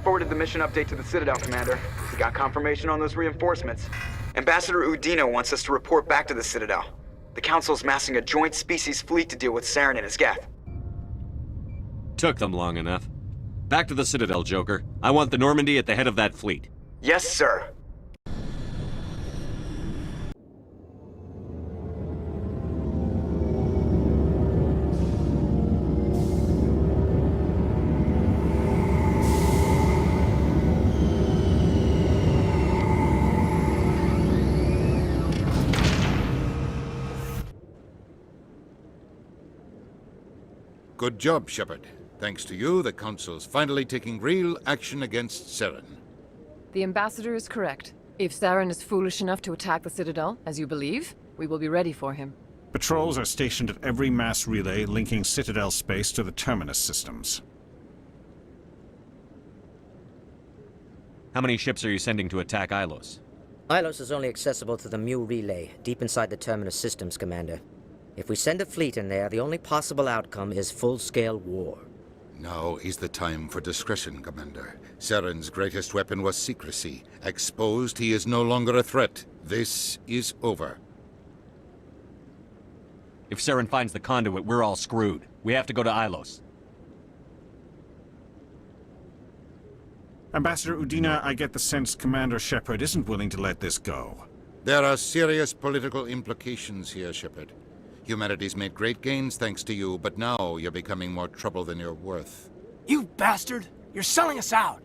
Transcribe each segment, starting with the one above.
Forwarded the mission update to the Citadel, Commander. We got confirmation on those reinforcements. Ambassador Udina wants us to report back to the Citadel. The Council's massing a joint species fleet to deal with Saren and his Geth. Took them long enough. Back to the Citadel, Joker. I want the Normandy at the head of that fleet. Yes, sir. Good job, Shepard. Thanks to you, the Council's finally taking real action against Saren. The Ambassador is correct. If Saren is foolish enough to attack the Citadel, as you believe, we will be ready for him. Patrols are stationed at every mass relay linking Citadel space to the Terminus systems. How many ships are you sending to attack Ilos? Ilos is only accessible to the Mu relay, deep inside the Terminus systems, Commander. If we send a fleet in there, the only possible outcome is full-scale war. Now is the time for discretion, Commander. Saren's greatest weapon was secrecy. Exposed, he is no longer a threat. This is over. If Saren finds the conduit, we're all screwed. We have to go to Ilos. Ambassador Udina, I get the sense Commander Shepard isn't willing to let this go. There are serious political implications here, Shepard. Humanity's made great gains thanks to you, but now you're becoming more trouble than you're worth. You bastard! You're selling us out!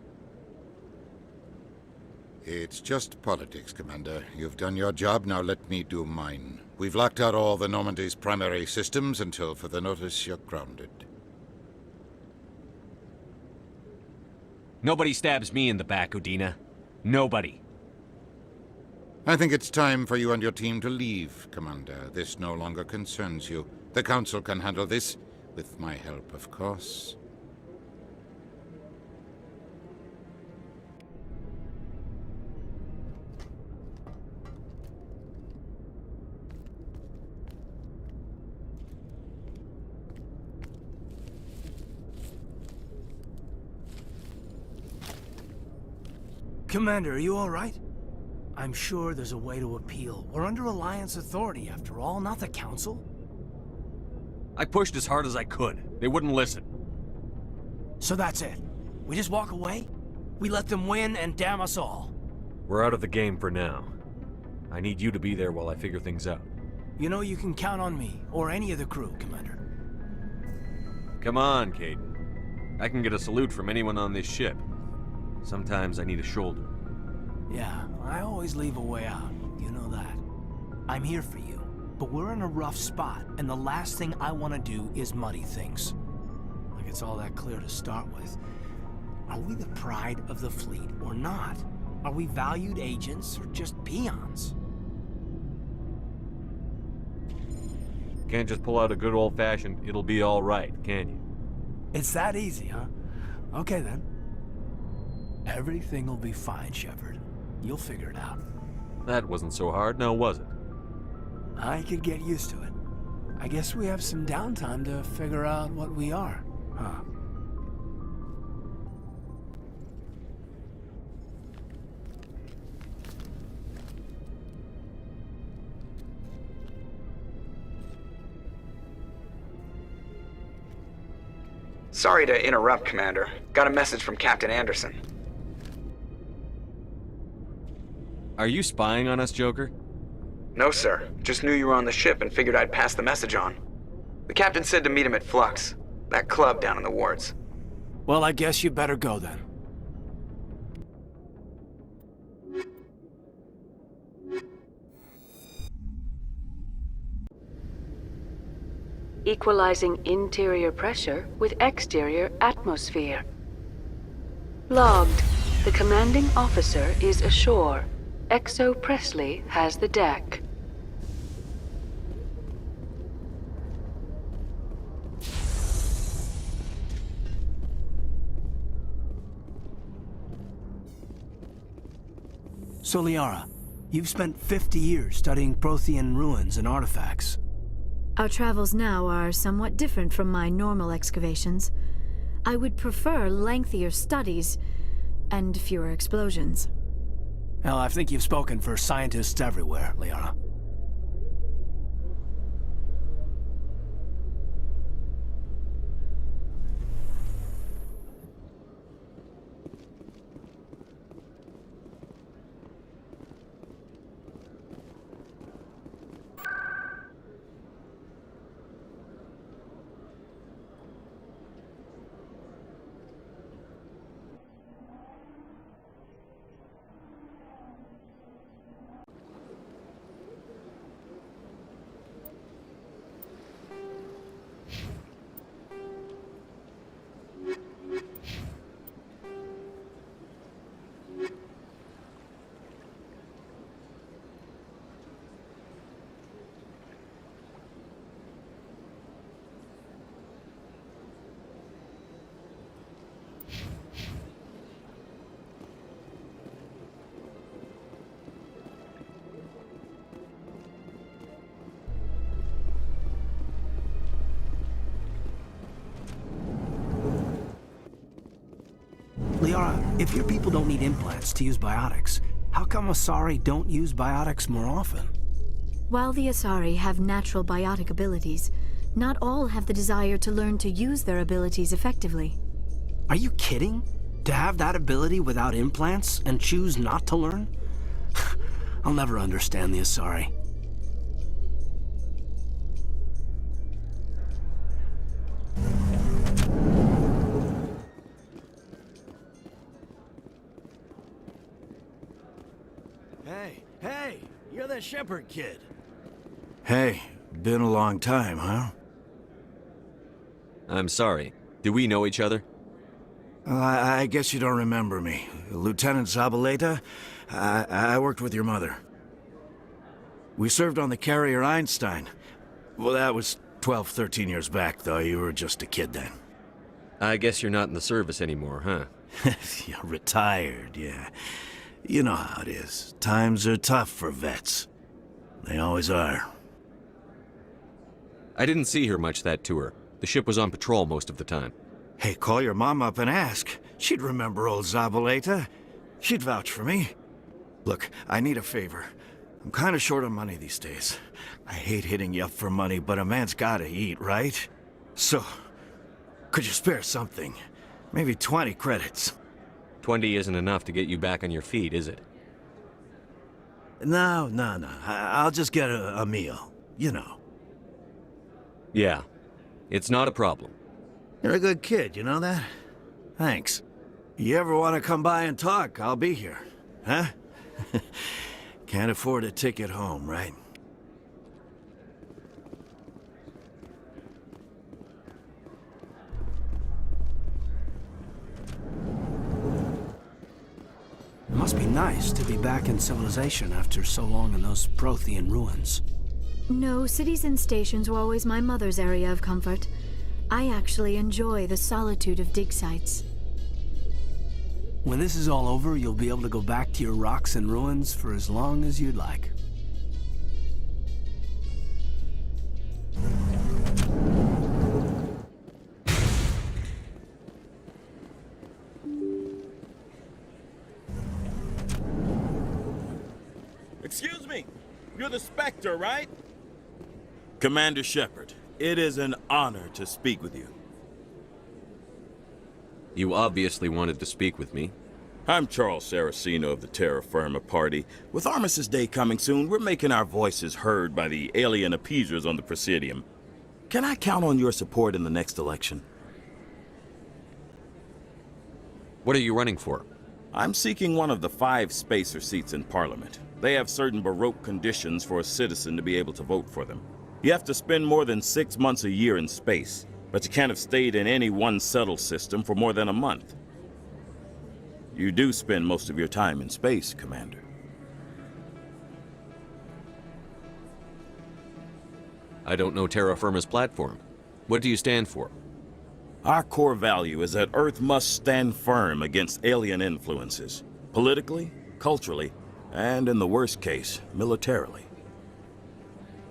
It's just politics, Commander. You've done your job, now let me do mine. We've locked out all the Normandy's primary systems until further notice you're grounded. Nobody stabs me in the back, Udina. Nobody. I think it's time for you and your team to leave, Commander. This no longer concerns you. The Council can handle this, with my help, of course. Commander, are you all right? I'm sure there's a way to appeal. We're under Alliance authority, after all, not the Council. I pushed as hard as I could. They wouldn't listen. So that's it? We just walk away? We let them win and damn us all? We're out of the game for now. I need you to be there while I figure things out. You know you can count on me, or any of the crew, Commander. Come on, Kaidan. I can get a salute from anyone on this ship. Sometimes I need a shoulder. Yeah, I always leave a way out. You know that. I'm here for you, but we're in a rough spot, and the last thing I want to do is muddy things. Like it's all that clear to start with. Are we the pride of the fleet or not? Are we valued agents or just peons? Can't just pull out a good old-fashioned, it'll be all right, can you? It's that easy, huh? Okay then. Everything will be fine, Shepard. You'll figure it out. That wasn't so hard, now was it? I could get used to it. I guess we have some downtime to figure out what we are, huh? Sorry to interrupt, Commander. Got a message from Captain Anderson. Are you spying on us, Joker? No, sir. Just knew you were on the ship and figured I'd pass the message on. The captain said to meet him at Flux, that club down in the wards. Well, I guess you better go then. Equalizing interior pressure with exterior atmosphere. Logged. The commanding officer is ashore. Exo Presley has the deck. So Liara, you've spent 50 years studying Prothean ruins and artifacts. Our travels now are somewhat different from my normal excavations. I would prefer lengthier studies, And fewer explosions. Well, I think you've spoken for scientists everywhere, Liara. Liara, if your people don't need implants to use biotics, how come Asari don't use biotics more often? While the Asari have natural biotic abilities, not all have the desire to learn to use their abilities effectively. Are you kidding? To have that ability without implants and choose not to learn? I'll never understand the Asari. Hey, you're that Shepard kid. Hey, been a long time, huh? I'm sorry. Do we know each other? I guess you don't remember me. Lieutenant Zabaleta? I worked with your mother. We served on the carrier Einstein. Well, that was 12, 13 years back, though. You were just a kid then. I guess you're not in the service anymore, huh? You're retired, yeah. You know how it is. Times are tough for vets. They always are. I didn't see her much that tour. The ship was on patrol most of the time. Hey, call your mom up and ask. She'd remember old Zabaleta. She'd vouch for me. Look, I need a favor. I'm kind of short on money these days. I hate hitting you up for money, but a man's gotta eat, right? So, could you spare something? Maybe 20 credits. 20 isn't enough to get you back on your feet, is it? No. I'll just get a meal, you know. Yeah. It's not a problem. You're a good kid, you know that? Thanks. You ever want to come by and talk, I'll be here. Huh? Can't afford a ticket home, right? It must be nice to be back in civilization after so long in those Prothean ruins. No, cities and stations were always my mother's area of comfort. I actually enjoy the solitude of dig sites. When this is all over, you'll be able to go back to your rocks and ruins for as long as you'd like. Excuse me, you're the Spectre, right? Commander Shepard, it is an honor to speak with you. You obviously wanted to speak with me. I'm Charles Saraceno of the Terra Firma Party. With Armistice Day coming soon, we're making our voices heard by the alien appeasers on the Presidium. Can I count on your support in the next election? What are you running for? I'm seeking one of the 5 spacer seats in Parliament. They have certain Baroque conditions for a citizen to be able to vote for them. You have to spend more than 6 months a year in space, but you can't have stayed in any one settled system for more than a month. You do spend most of your time in space, Commander. I don't know Terra Firma's platform. What do you stand for? Our core value is that Earth must stand firm against alien influences, politically, culturally, and in the worst case, militarily.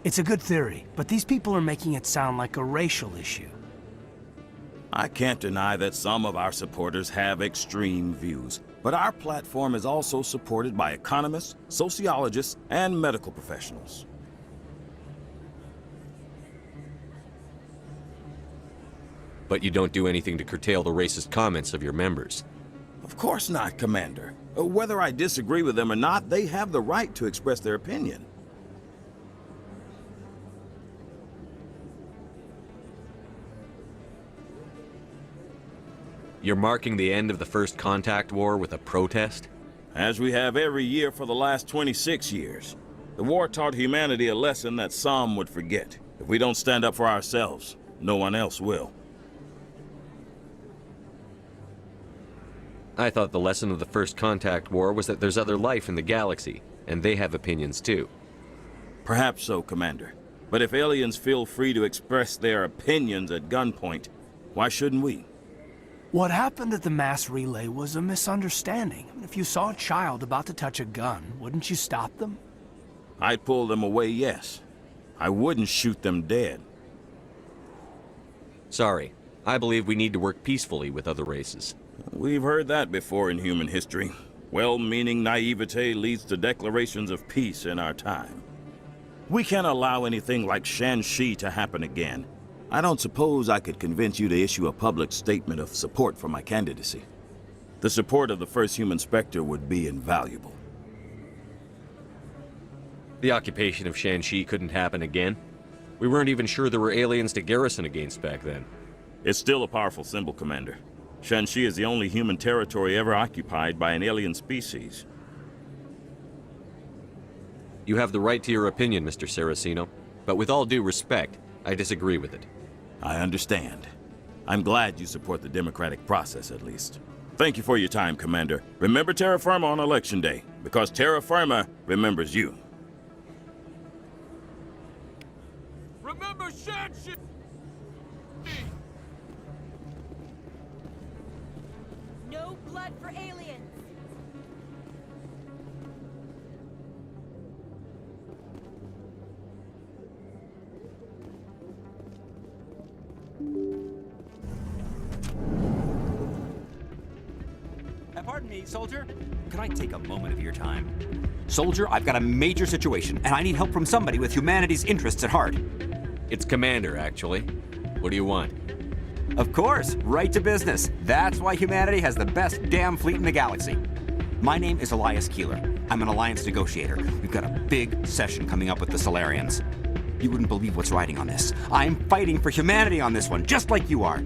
It's a good theory, but these people are making it sound like a racial issue. I can't deny that some of our supporters have extreme views, but our platform is also supported by economists, sociologists, and medical professionals. But you don't do anything to curtail the racist comments of your members. Of course not, Commander. Whether I disagree with them or not, they have the right to express their opinion. You're marking the end of the First Contact War with a protest? As we have every year for the last 26 years. The war taught humanity a lesson that some would forget. If we don't stand up for ourselves, no one else will. I thought the lesson of the First Contact War was that there's other life in the galaxy, and they have opinions too. Perhaps so, Commander. But if aliens feel free to express their opinions at gunpoint, why shouldn't we? What happened at the mass relay was a misunderstanding. If you saw a child about to touch a gun, wouldn't you stop them? I'd pull them away, yes. I wouldn't shoot them dead. Sorry. I believe we need to work peacefully with other races. We've heard that before in human history. Well-meaning naivete leads to declarations of peace in our time. We can't allow anything like Shan-Shi to happen again. I don't suppose I could convince you to issue a public statement of support for my candidacy. The support of the first human Spectre would be invaluable. The occupation of Shan-Shi couldn't happen again. We weren't even sure there were aliens to garrison against back then. It's still a powerful symbol, Commander. Shan-Shi is the only human territory ever occupied by an alien species. You have the right to your opinion, Mr. Saraceno, but with all due respect, I disagree with it. I understand. I'm glad you support the democratic process, at least. Thank you for your time, Commander. Remember Terra Firma on Election Day, because Terra Firma remembers you. Remember Shan-Shi! No blood for aliens! Pardon me, soldier. Can I take a moment of your time? Soldier, I've got a major situation, and I need help from somebody with humanity's interests at heart. It's Commander, actually. What do you want? Of course, right to business. That's why humanity has the best damn fleet in the galaxy. My name is Elias Keeler. I'm an alliance negotiator. We've got a big session coming up with the Solarians. You wouldn't believe what's riding on this. I'm fighting for humanity on this one, just like you are.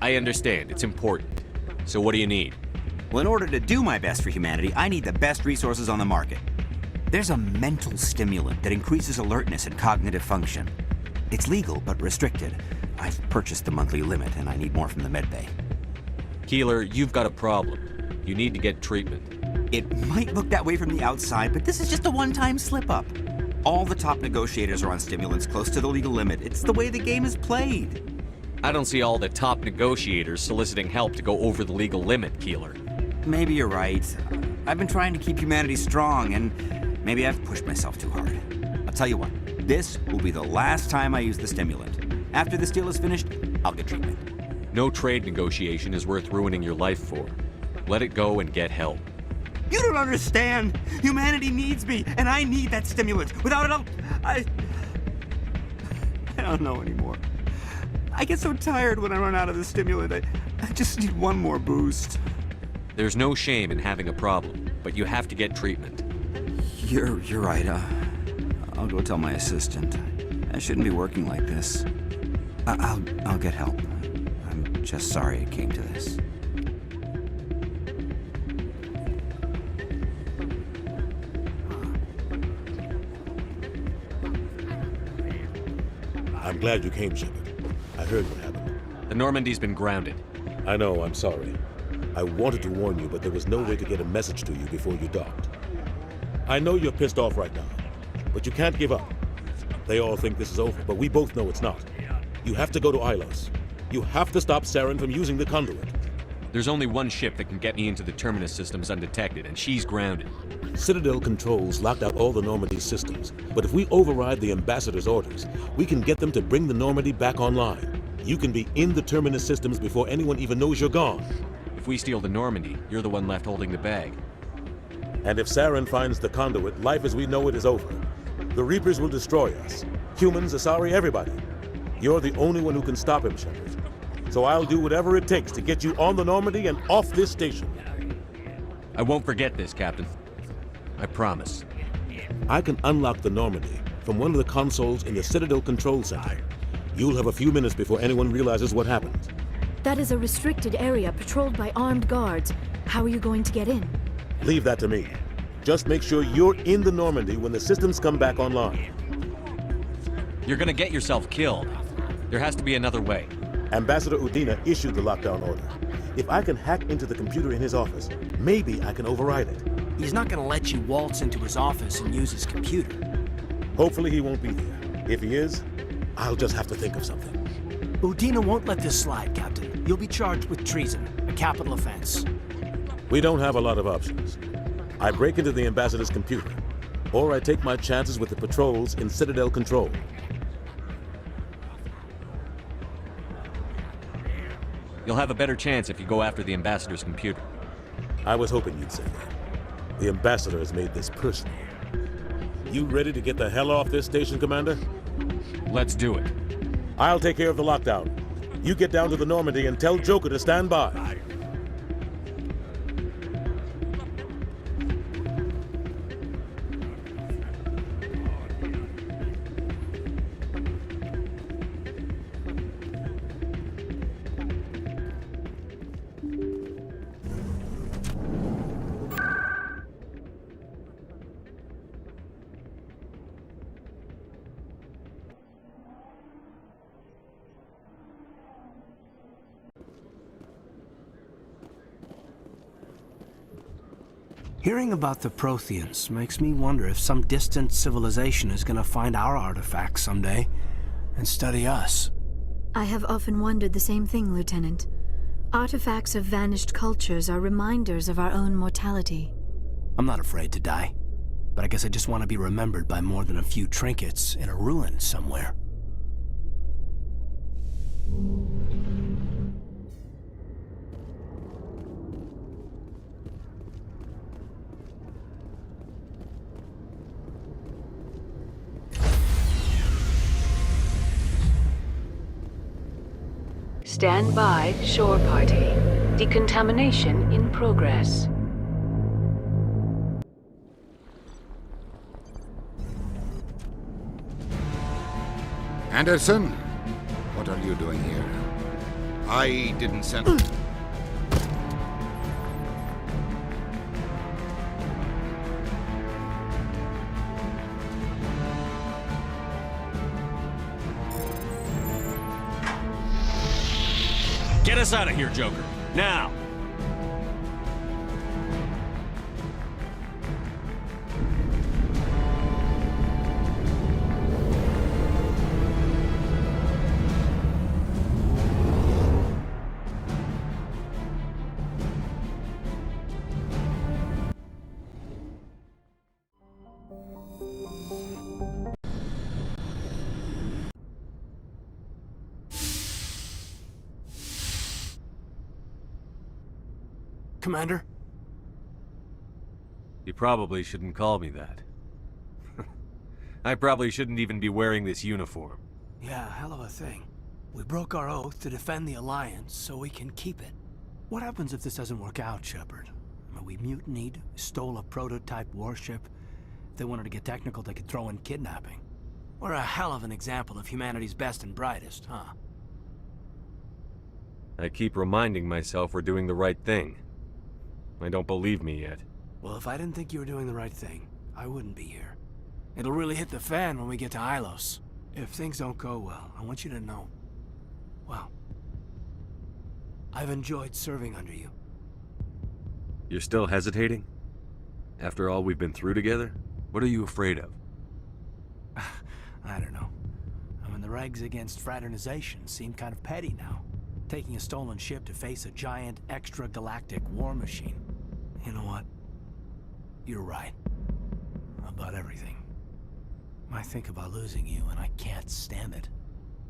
I understand. It's important. So what do you need? Well, in order to do my best for humanity, I need the best resources on the market. There's a mental stimulant that increases alertness and cognitive function. It's legal, but restricted. I've purchased the monthly limit, and I need more from the medbay. Keeler, you've got a problem. You need to get treatment. It might look that way from the outside, but this is just a one-time slip-up. All the top negotiators are on stimulants close to the legal limit. It's the way the game is played. I don't see all the top negotiators soliciting help to go over the legal limit, Keeler. Maybe you're right. I've been trying to keep humanity strong, and maybe I've pushed myself too hard. I'll tell you what, this will be the last time I use the stimulant. After this deal is finished, I'll get treatment. No trade negotiation is worth ruining your life for. Let it go and get help. You don't understand! Humanity needs me, and I need that stimulant. Without it, I don't know anymore. I get so tired when I run out of the stimulant. I just need one more boost. There's no shame in having a problem, but you have to get treatment. You're right. I'll go tell my assistant. I shouldn't be working like this. I'll get help. I'm just sorry it came to this. I'm glad you came, Shepard. I heard what happened. The Normandy's been grounded. I know, I'm sorry. I wanted to warn you, but there was no way to get a message to you before you docked. I know you're pissed off right now, but you can't give up. They all think this is over, but we both know it's not. You have to go to Ilos. You have to stop Saren from using the conduit. There's only one ship that can get me into the terminus systems undetected, and she's grounded. Citadel controls locked out all the Normandy systems, but if we override the ambassador's orders, we can get them to bring the Normandy back online. you can be in the Terminus systems before anyone even knows you're gone. If we steal the Normandy, you're the one left holding the bag. And if Saren finds the conduit, life as we know it is over. The Reapers will destroy us. Humans, Asari, everybody. You're the only one who can stop him, Shepard. So I'll do whatever it takes to get you on the Normandy and off this station. I won't forget this, Captain. I promise. I can unlock the Normandy from one of the consoles in the Citadel Control Center. You'll have a few minutes before anyone realizes what happened. That is a restricted area patrolled by armed guards. How are you going to get in? Leave that to me. Just make sure you're in the Normandy when the systems come back online. You're gonna get yourself killed. There has to be another way. Ambassador Udina issued the lockdown order. If I can hack into the computer in his office, maybe I can override it. He's not gonna let you waltz into his office and use his computer. Hopefully he won't be there. If he is, I'll just have to think of something. Udina won't let this slide, Captain. You'll be charged with treason, a capital offense. We don't have a lot of options. I break into the Ambassador's computer, or I take my chances with the patrols in Citadel Control. You'll have a better chance if you go after the Ambassador's computer. I was hoping you'd say that. The Ambassador has made this personal. You ready to get the hell off this station, Commander? Let's do it. I'll take care of the lockdown. You get down to the Normandy and tell Joker to stand by. Hearing about the Protheans makes me wonder if some distant civilization is gonna find our artifacts someday and study us. I have often wondered the same thing, Lieutenant. Artifacts of vanished cultures are reminders of our own mortality. I'm not afraid to die, but I guess I just want to be remembered by more than a few trinkets in a ruin somewhere. Stand by, shore party. Decontamination in progress. Anderson, what are you doing here? I didn't send... Get us out of here, Joker. Now! Commander? You probably shouldn't call me that. I probably shouldn't even be wearing this uniform. Yeah, hell of a thing. We broke our oath to defend the Alliance so we can keep it. What happens if this doesn't work out, Shepard? I mean, we mutinied, stole a prototype warship. If they wanted to get technical, they could throw in kidnapping. We're a hell of an example of humanity's best and brightest, huh? I keep reminding myself we're doing the right thing. I don't believe me yet. Well, if I didn't think you were doing the right thing, I wouldn't be here. It'll really hit the fan when we get to Ilos. If things don't go well, I want you to know, well, I've enjoyed serving under you. You're still hesitating? After all we've been through together? What are you afraid of? I don't know. I mean, the regs against fraternization seem kind of petty now. Taking a stolen ship to face a giant, extra-galactic war machine. You know what? You're right. About everything. I think about losing you, and I can't stand it.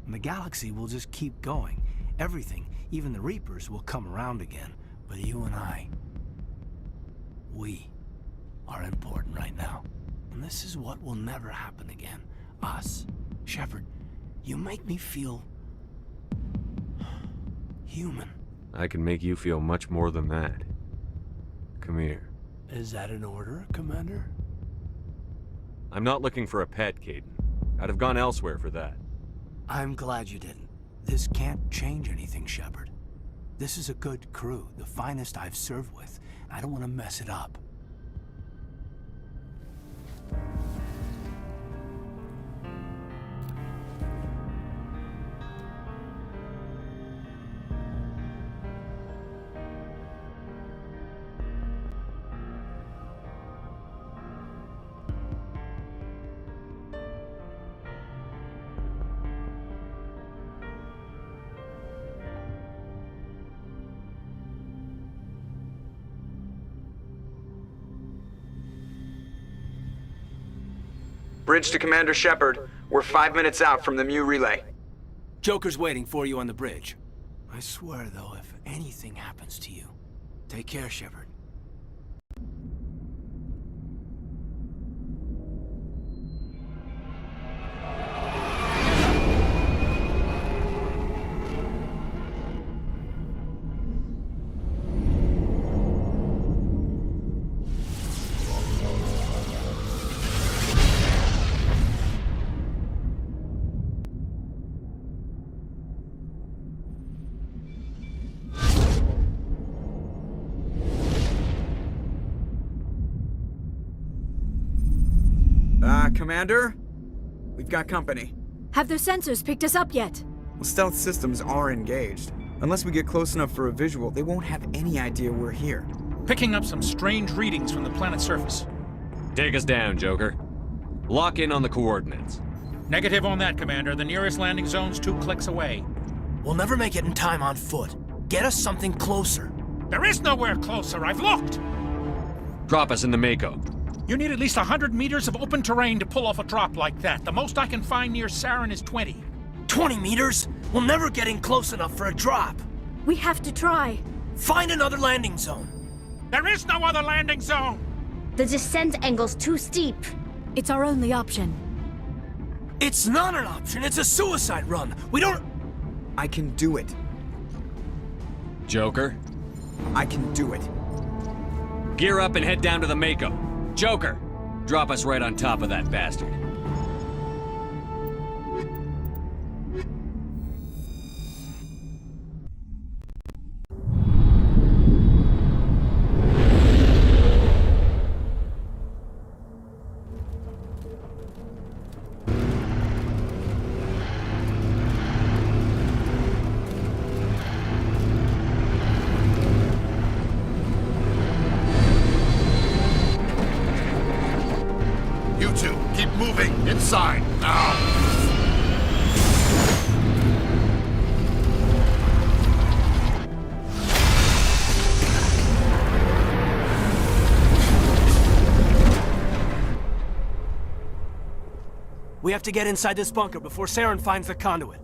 and the galaxy will just keep going. Everything, even the Reapers, will come around again. But you and I, we are important right now. And this is what will never happen again. Us. Shepard, you make me feel human. I can make you feel much more than that. Come here. Is that an order, Commander? I'm not looking for a pet, Kaidan. I'd have gone elsewhere for that. I'm glad you didn't. This can't change anything, Shepard. This is a good crew, the finest I've served with. I don't want to mess it up. Bridge to Commander Shepard. We're 5 minutes out from the Mu relay. Joker's waiting for you on the bridge. I swear, though, if anything happens to you, take care, Shepard. Commander? We've got company. Have their sensors picked us up yet? Well, stealth systems are engaged. Unless we get close enough for a visual, they won't have any idea we're here. Picking up some strange readings from the planet's surface. Take us down, Joker. Lock in on the coordinates. Negative on that, Commander. The nearest landing zone's 2 clicks away. We'll never make it in time on foot. Get us something closer. There is nowhere closer. I've looked. Drop us in the Mako. You need at least 100 meters of open terrain to pull off a drop like that. The most I can find near Saren is 20. 20 meters? We'll never get in close enough for a drop. We have to try. Find another landing zone. There is no other landing zone! The descent angle's too steep. It's our only option. It's not an option. It's a suicide run. We don't... I can do it. Joker? I can do it. Gear up and head down to the Mako. Joker, drop us right on top of that bastard. Inside, now! We have to get inside this bunker before Saren finds the conduit.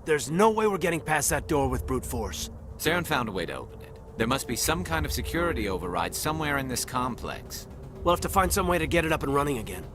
There's no way we're getting past that door with brute force. Saren found a way to open it. There must be some kind of security override somewhere in this complex. We'll have to find some way to get it up and running again.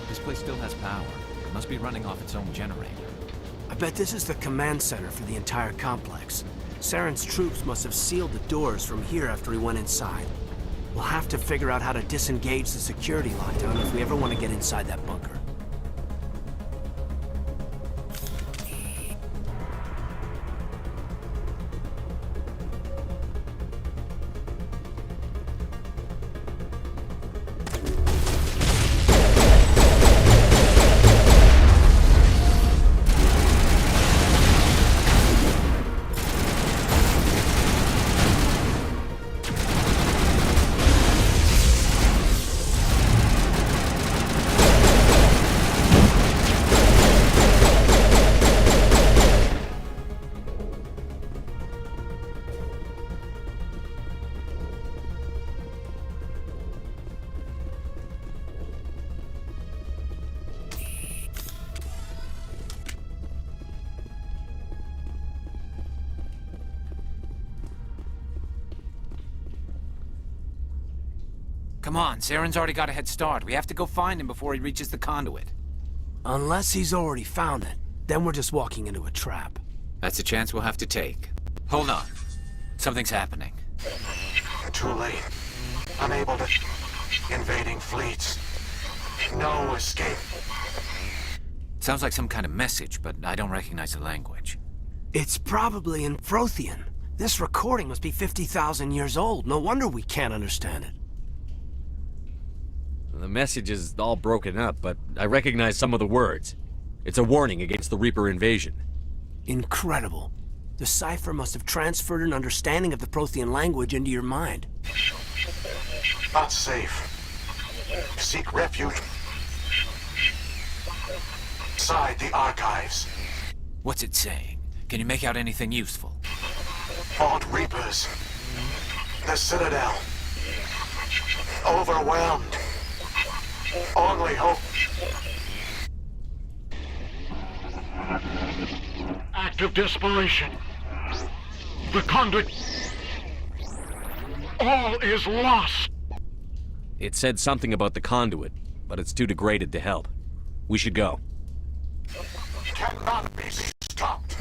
This place still has power. It must be running off its own generator. I bet this is the command center for the entire complex. Saren's troops must have sealed the doors from here after he went inside. We'll have to figure out how to disengage the security lockdown if we ever want to get inside that bunker. Come on, Saren's already got a head start. We have to go find him before he reaches the conduit. Unless he's already found it, then we're just walking into a trap. That's a chance we'll have to take. Hold on. Something's happening. Too late. Unable to... Invading fleets. No escape. Sounds like some kind of message, but I don't recognize the language. It's probably in Frothian. This recording must be 50,000 years old. No wonder we can't understand it. The message is all broken up, but I recognize some of the words. It's a warning against the Reaper invasion. Incredible. The cipher must have transferred an understanding of the Prothean language into your mind. Not safe. Seek refuge inside the archives. What's it saying? Can you make out anything useful? Fought Reapers. The Citadel. Overwhelmed. Only hope. Act of desperation. The conduit. All is lost. It said something about the conduit, but it's too degraded to help. We should go. Cannot be stopped.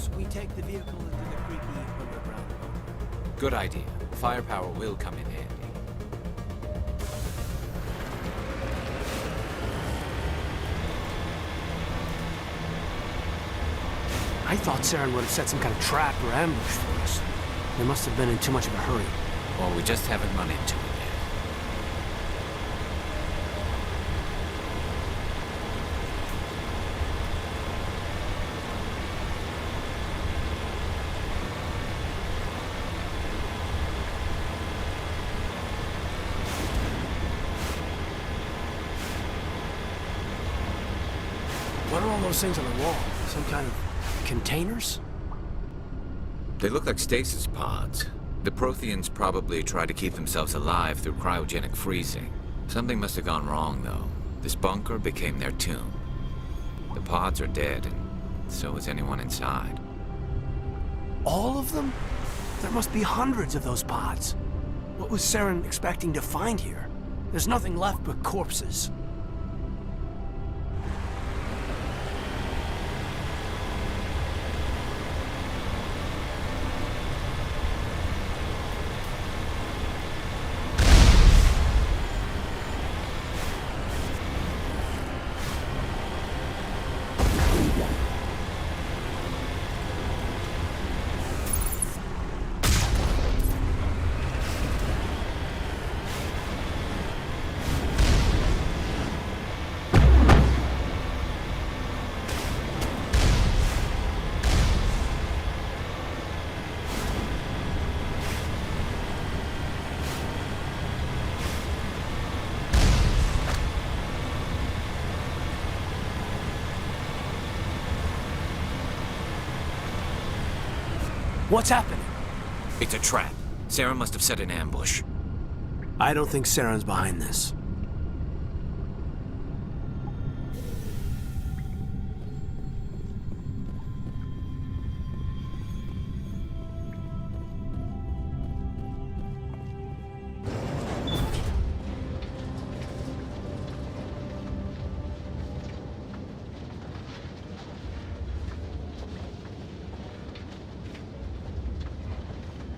suppose we take the vehicle into the creepy underground? Good idea. Firepower will come in handy. I thought Saren would have set some kind of trap or ambush for us. They must have been in too much of a hurry. Or we just haven't run into it yet. What are all those things on the wall? Some kind of containers? They look like stasis pods. The Protheans probably try to keep themselves alive through cryogenic freezing. Something must have gone wrong, though. This bunker became their tomb. The pods are dead, and so is anyone inside. All of them? There must be hundreds of those pods. What was Saren expecting to find here? There's nothing left but corpses. What's happening? It's a trap. Saren must have set an ambush. I don't think Saren's behind this.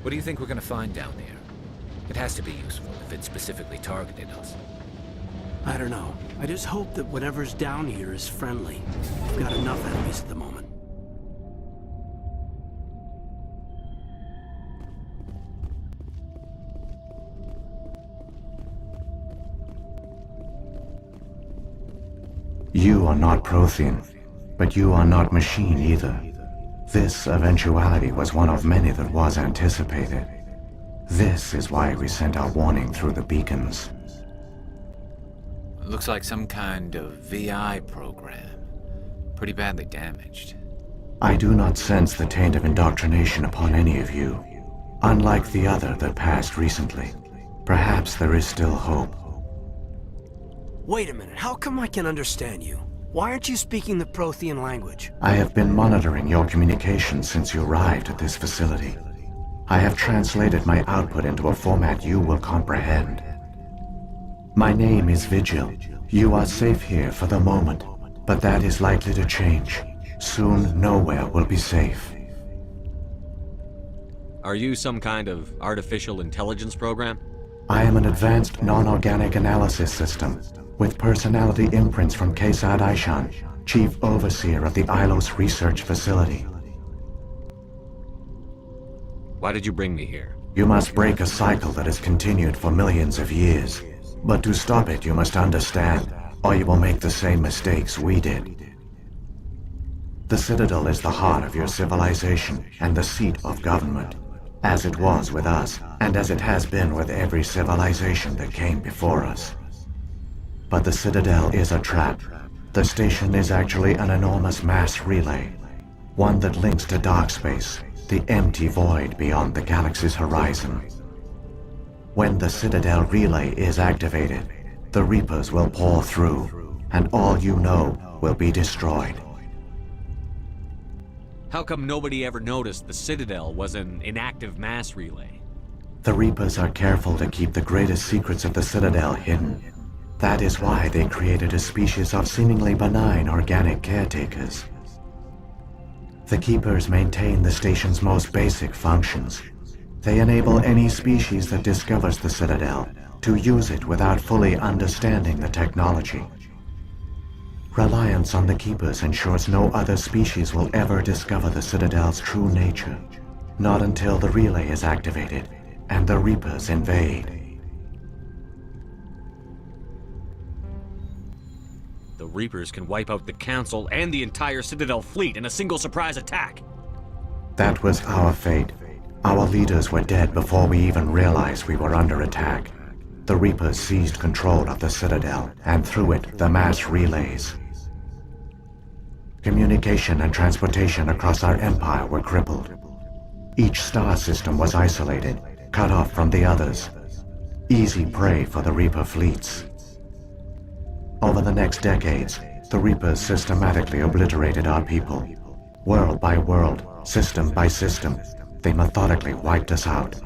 What do you think we're gonna find down there? It has to be useful if it specifically targeted us. I don't know. I just hope that whatever's down here is friendly. We've got enough enemies at the moment. You are not Prothean, but you are not machine either. This eventuality was one of many that was anticipated. This is why we sent our warning through the beacons. It looks like some kind of VI program. Pretty badly damaged. I do not sense the taint of indoctrination upon any of you, unlike the other that passed recently. Perhaps there is still hope. Wait a minute, how come I can understand you? Why aren't you speaking the Prothean language? I have been monitoring your communications since you arrived at this facility. I have translated my output into a format you will comprehend. My name is Vigil. You are safe here for the moment, but that is likely to change. Soon, nowhere will be safe. Are you some kind of artificial intelligence program? I am an advanced non-organic analysis system, with personality imprints from Kesad Aishan, Chief Overseer of the Ilos Research Facility. Why did you bring me here? You must break a cycle that has continued for millions of years. But to stop it, you must understand, or you will make the same mistakes we did. The Citadel is the heart of your civilization and the seat of government, as it was with us, and as it has been with every civilization that came before us. But the Citadel is a trap. The station is actually an enormous mass relay, one that links to dark space, the empty void beyond the galaxy's horizon. When the Citadel relay is activated, the Reapers will pour through, and all you know will be destroyed. How come nobody ever noticed the Citadel was an inactive mass relay? The Reapers are careful to keep the greatest secrets of the Citadel hidden. That is why they created a species of seemingly benign organic caretakers. The Keepers maintain the station's most basic functions. They enable any species that discovers the Citadel to use it without fully understanding the technology. Reliance on the Keepers ensures no other species will ever discover the Citadel's true nature, not until the relay is activated and the Reapers invade. The Reapers can wipe out the Council and the entire Citadel fleet in a single surprise attack. That was our fate. Our leaders were dead before we even realized we were under attack. The Reapers seized control of the Citadel, and through it, the mass relays. Communication and transportation across our empire were crippled. Each star system was isolated, cut off from the others. Easy prey for the Reaper fleets. Over the next decades, the Reapers systematically obliterated our people. World by world, system by system, they methodically wiped us out.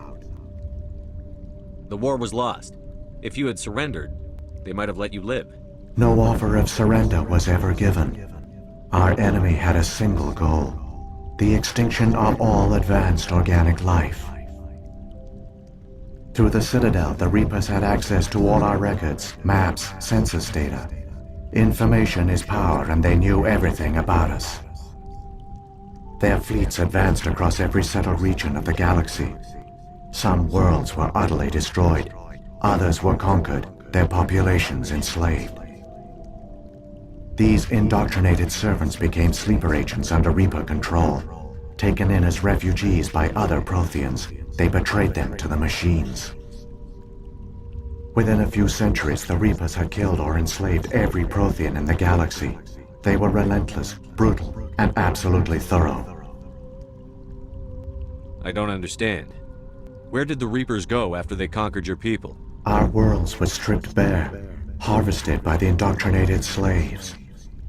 The war was lost. If you had surrendered, they might have let you live. No offer of surrender was ever given. Our enemy had a single goal: the extinction of all advanced organic life. Through the Citadel, the Reapers had access to all our records, maps, census data. Information is power, and they knew everything about us. Their fleets advanced across every settled region of the galaxy. Some worlds were utterly destroyed. Others were conquered, their populations enslaved. These indoctrinated servants became sleeper agents under Reaper control. Taken in as refugees by other Protheans, they betrayed them to the machines. Within a few centuries, the Reapers had killed or enslaved every Prothean in the galaxy. They were relentless, brutal, and absolutely thorough. I don't understand. Where did the Reapers go after they conquered your people? Our worlds were stripped bare, harvested by the indoctrinated slaves.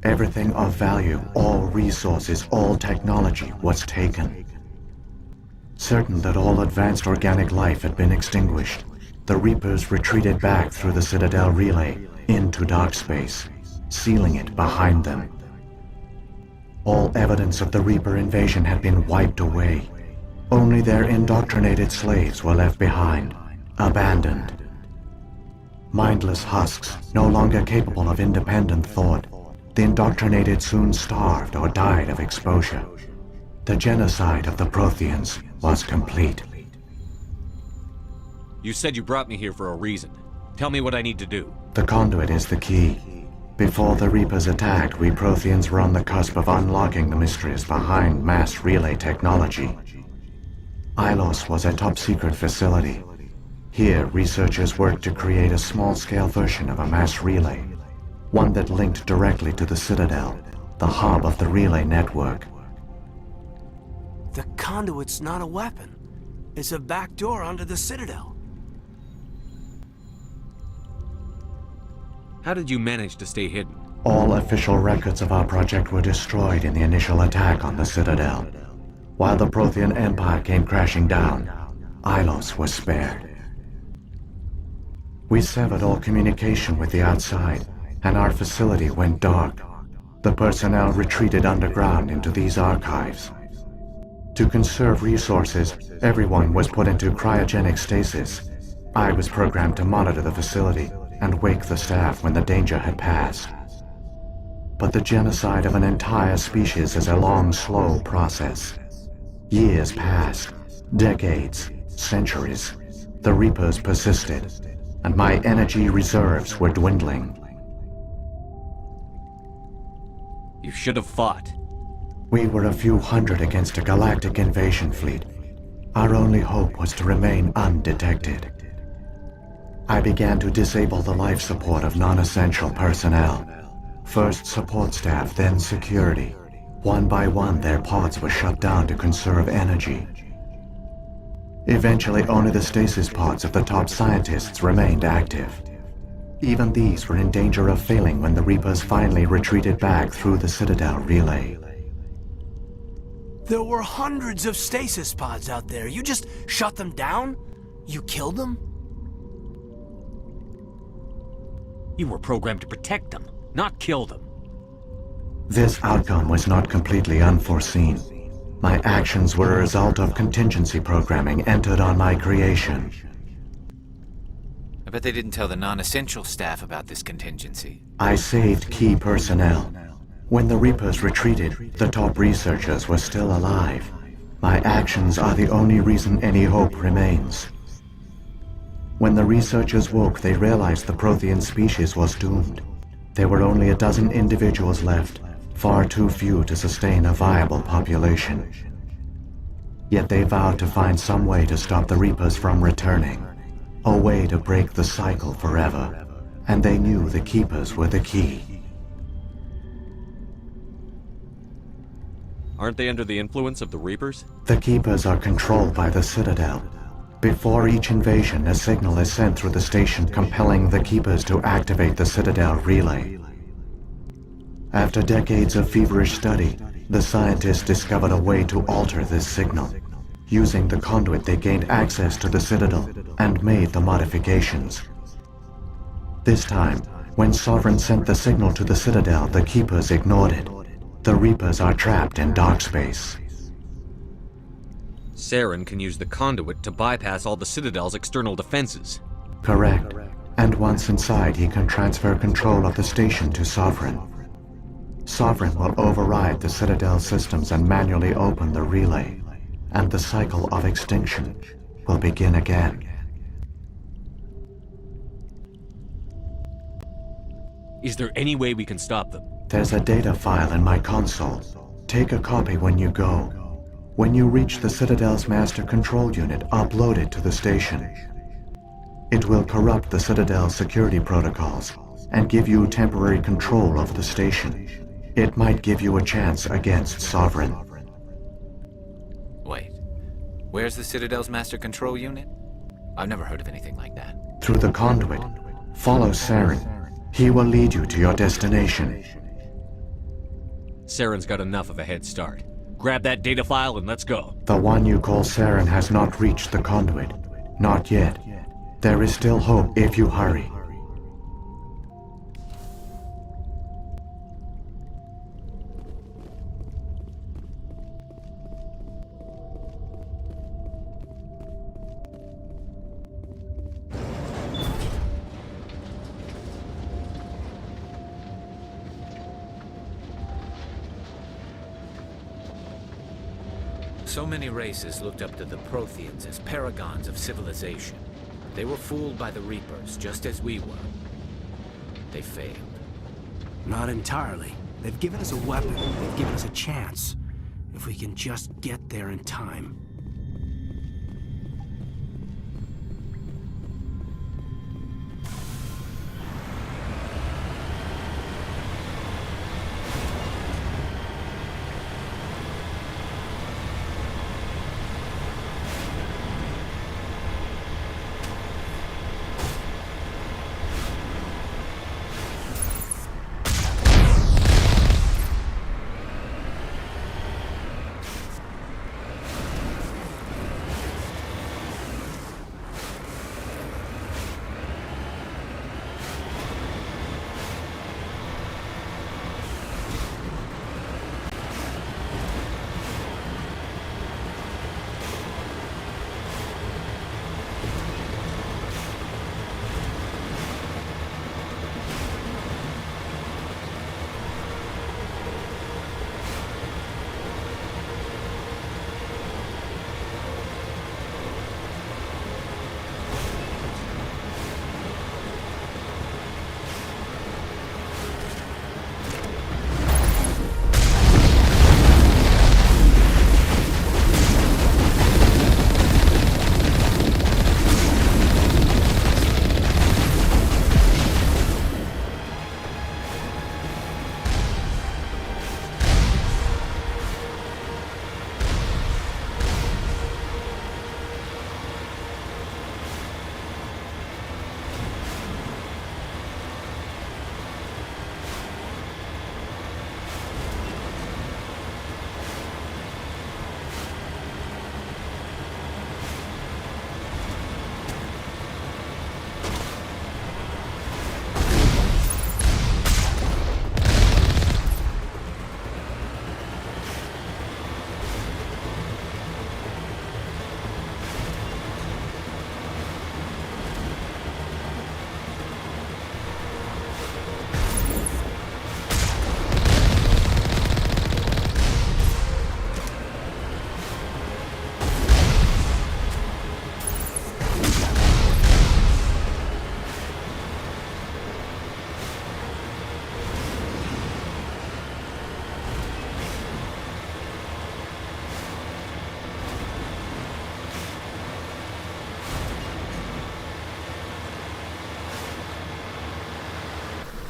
Everything of value, all resources, all technology was taken. Certain that all advanced organic life had been extinguished, the Reapers retreated back through the Citadel relay into dark space, sealing it behind them. All evidence of the Reaper invasion had been wiped away. Only their indoctrinated slaves were left behind, abandoned. Mindless husks, no longer capable of independent thought, the indoctrinated soon starved or died of exposure. The genocide of the Protheans was complete. You said you brought me here for a reason. Tell me what I need to do. The conduit is the key. Before the Reapers attacked, we Protheans were on the cusp of unlocking the mysteries behind mass relay technology. Ilos was a top-secret facility. Here, researchers worked to create a small-scale version of a mass relay, one that linked directly to the Citadel, the hub of the relay network. The conduit's not a weapon. It's a back door onto the Citadel. How did you manage to stay hidden? All official records of our project were destroyed in the initial attack on the Citadel. While the Prothean Empire came crashing down, Ilos was spared. We severed all communication with the outside, and our facility went dark. The personnel retreated underground into these archives. To conserve resources, everyone was put into cryogenic stasis. I was programmed to monitor the facility and wake the staff when the danger had passed. But the genocide of an entire species is a long, slow process. Years passed, decades, centuries. The Reapers persisted, and my energy reserves were dwindling. You should have fought. We were a few hundred against a galactic invasion fleet. Our only hope was to remain undetected. I began to disable the life support of non-essential personnel. First support staff, then security. One by one, their pods were shut down to conserve energy. Eventually, only the stasis pods of the top scientists remained active. Even these were in danger of failing when the Reapers finally retreated back through the Citadel relay. There were hundreds of stasis pods out there. You just shut them down? You killed them? You were programmed to protect them, not kill them. This outcome was not completely unforeseen. My actions were a result of contingency programming entered on my creation. I bet they didn't tell the non-essential staff about this contingency. I saved key personnel. When the Reapers retreated, the top researchers were still alive. My actions are the only reason any hope remains. When the researchers woke, they realized the Prothean species was doomed. There were only a dozen individuals left, far too few to sustain a viable population. Yet they vowed to find some way to stop the Reapers from returning. A way to break the cycle forever. And they knew the Keepers were the key. Aren't they under the influence of the Reapers? The Keepers are controlled by the Citadel. Before each invasion, a signal is sent through the station compelling the Keepers to activate the Citadel relay. After decades of feverish study, the scientists discovered a way to alter this signal. Using the conduit, they gained access to the Citadel and made the modifications. This time, when Sovereign sent the signal to the Citadel, the Keepers ignored it. The Reapers are trapped in dark space. Saren can use the conduit to bypass all the Citadel's external defenses. Correct. And once inside, he can transfer control of the station to Sovereign. Sovereign will override the Citadel systems and manually open the relay. And the cycle of extinction will begin again. Is there any way we can stop them? There's a data file in my console. Take a copy when you go. When you reach the Citadel's master control unit, upload it to the station. It will corrupt the Citadel's security protocols and give you temporary control of the station. It might give you a chance against Sovereign. Wait, where's the Citadel's master control unit? I've never heard of anything like that. Through the conduit, follow Saren. He will lead you to your destination. Saren's got enough of a head start. Grab that data file and let's go. The one you call Saren has not reached the conduit. Not yet. There is still hope if you hurry. So many races looked up to the Protheans as paragons of civilization. They were fooled by the Reapers, just as we were. They failed. Not entirely. They've given us a weapon. They've given us a chance. If we can just get there in time.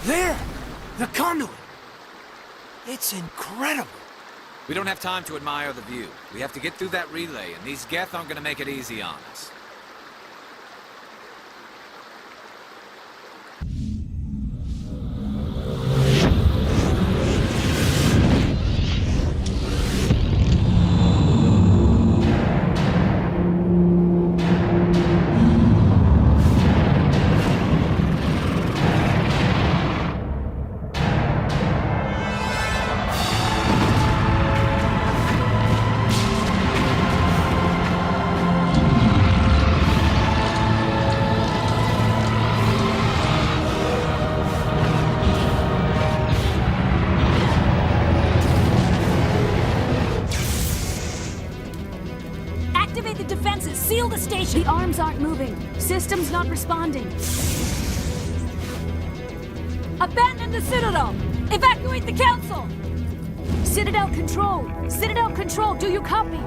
There! The conduit! It's incredible! We don't have time to admire the view. We have to get through that relay, and these Geth aren't gonna make it easy on us. Seal the station! The arms aren't moving. System's not responding. Abandon the Citadel! Evacuate the Council! Citadel Control! Citadel Control, do you copy?